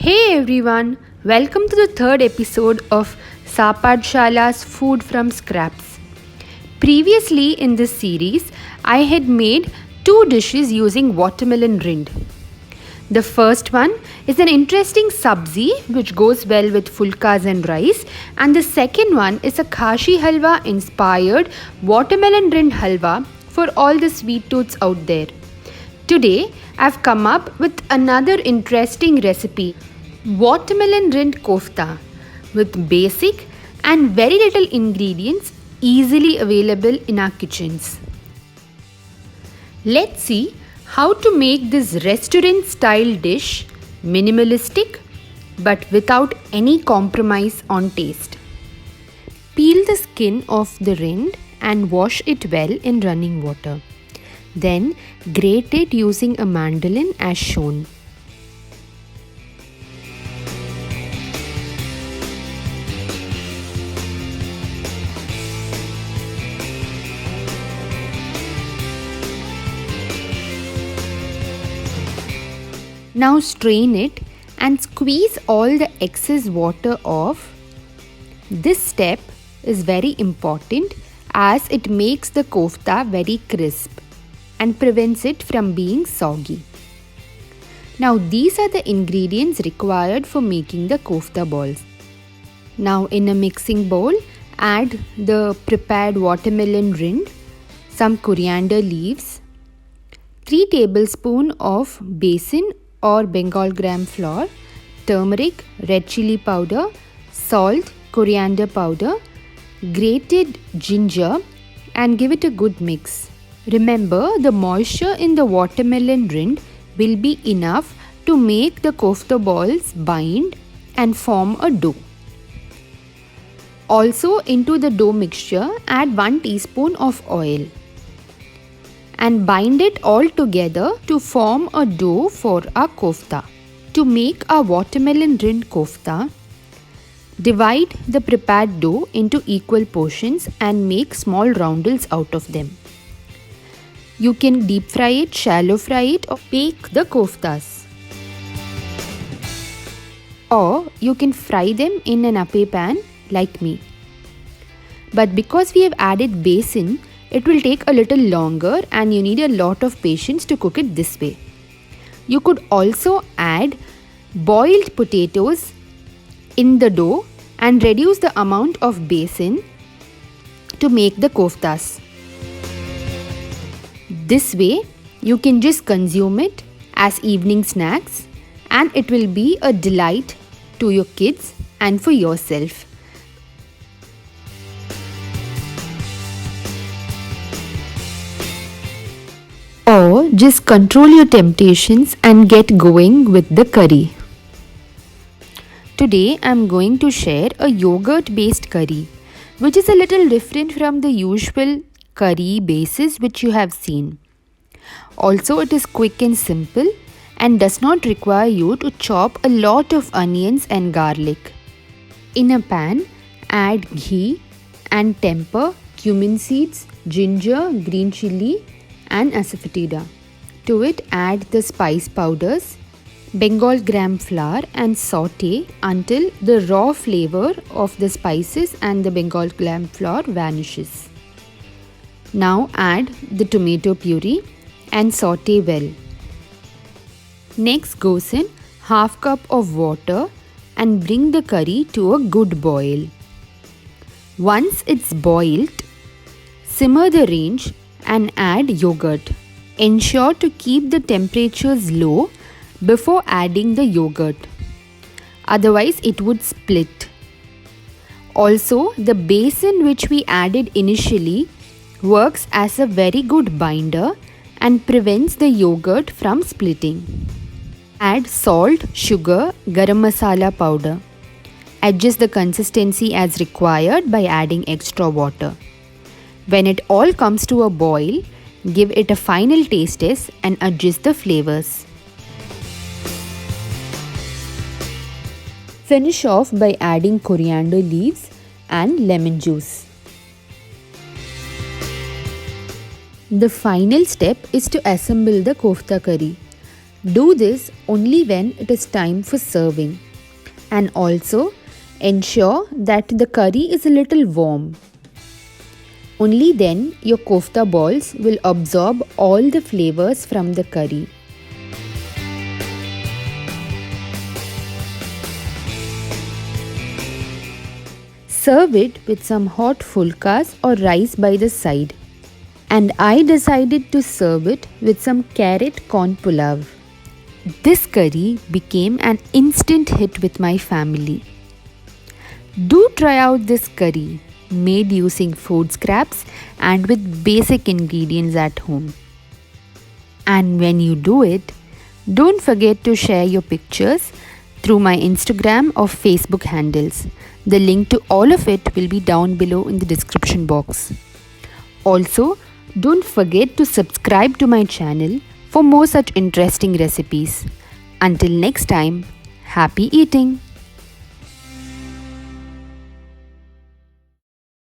Hey everyone, welcome to the third episode of Sapadshala's Food from Scraps. Previously in this series, I had made two dishes using watermelon rind. The first one is an interesting sabzi which goes well with fulkas and rice, and the second one is a khashi halwa inspired watermelon rind halwa for all the sweet tooths out there. Today, I've come up with another interesting recipe, watermelon rind kofta, with basic and very little ingredients easily available in our kitchens. Let's see how to make this restaurant style dish minimalistic but without any compromise on taste. Peel the skin off the rind and wash it well in running water. Then grate it using a mandolin as shown. Now strain it and squeeze all the excess water off. This step is very important as it makes the kofta very crisp and prevents it from being soggy. Now these are the ingredients required for making the kofta balls. Now in a mixing bowl, add the prepared watermelon rind, some coriander leaves, 3 tablespoons of besan or Bengal gram flour, turmeric, red chili powder, salt, coriander powder, grated ginger, and give it a good mix. Remember, the moisture in the watermelon rind will be enough to make the kofta balls bind and form a dough. Also, into the dough mixture, add 1 teaspoon of oil and bind it all together to form a dough for our kofta. To make our watermelon rind kofta, divide the prepared dough into equal portions and make small roundels out of them. You can deep fry it, shallow fry it, or bake the koftas. Or you can fry them in an ape pan like me. But because we have added besan, it will take a little longer and you need a lot of patience to cook it this way. You could also add boiled potatoes in the dough and reduce the amount of besan to make the koftas. This way, you can just consume it as evening snacks and it will be a delight to your kids and for yourself. Or just control your temptations and get going with the curry. Today I am going to share a yogurt based curry, which is a little different from the usual curry bases which you have seen. Also, it is quick and simple and does not require you to chop a lot of onions and garlic. In a pan, add ghee and temper cumin seeds, ginger, green chilli and asafoetida. To it, add the spice powders, Bengal gram flour and saute until the raw flavor of the spices and the Bengal gram flour vanishes. Now add the tomato puree and saute well. Next goes in half cup of water and bring the curry to a good boil. Once it's boiled, simmer the range and add yogurt. Ensure to keep the temperatures low before adding the yogurt. Otherwise it would split. Also, the besan which we added initially works as a very good binder and prevents the yogurt from splitting. Add salt, sugar, garam masala powder. Adjust the consistency as required by adding extra water. When it all comes to a boil, give it a final taste test and adjust the flavors. Finish off by adding coriander leaves and lemon juice. The final step is to assemble the kofta curry. Do this only when it is time for serving. And also ensure that the curry is a little warm. Only then your kofta balls will absorb all the flavors from the curry. Serve it with some hot fulkas or rice by the side. And I decided to serve it with some carrot corn pulav. This curry became an instant hit with my family. Do try out this curry, made using food scraps and with basic ingredients at home. And when you do it, don't forget to share your pictures through my Instagram or Facebook handles. The link to all of it will be down below in the description box. Also, don't forget to subscribe to my channel for more such interesting recipes. Until next time, happy eating!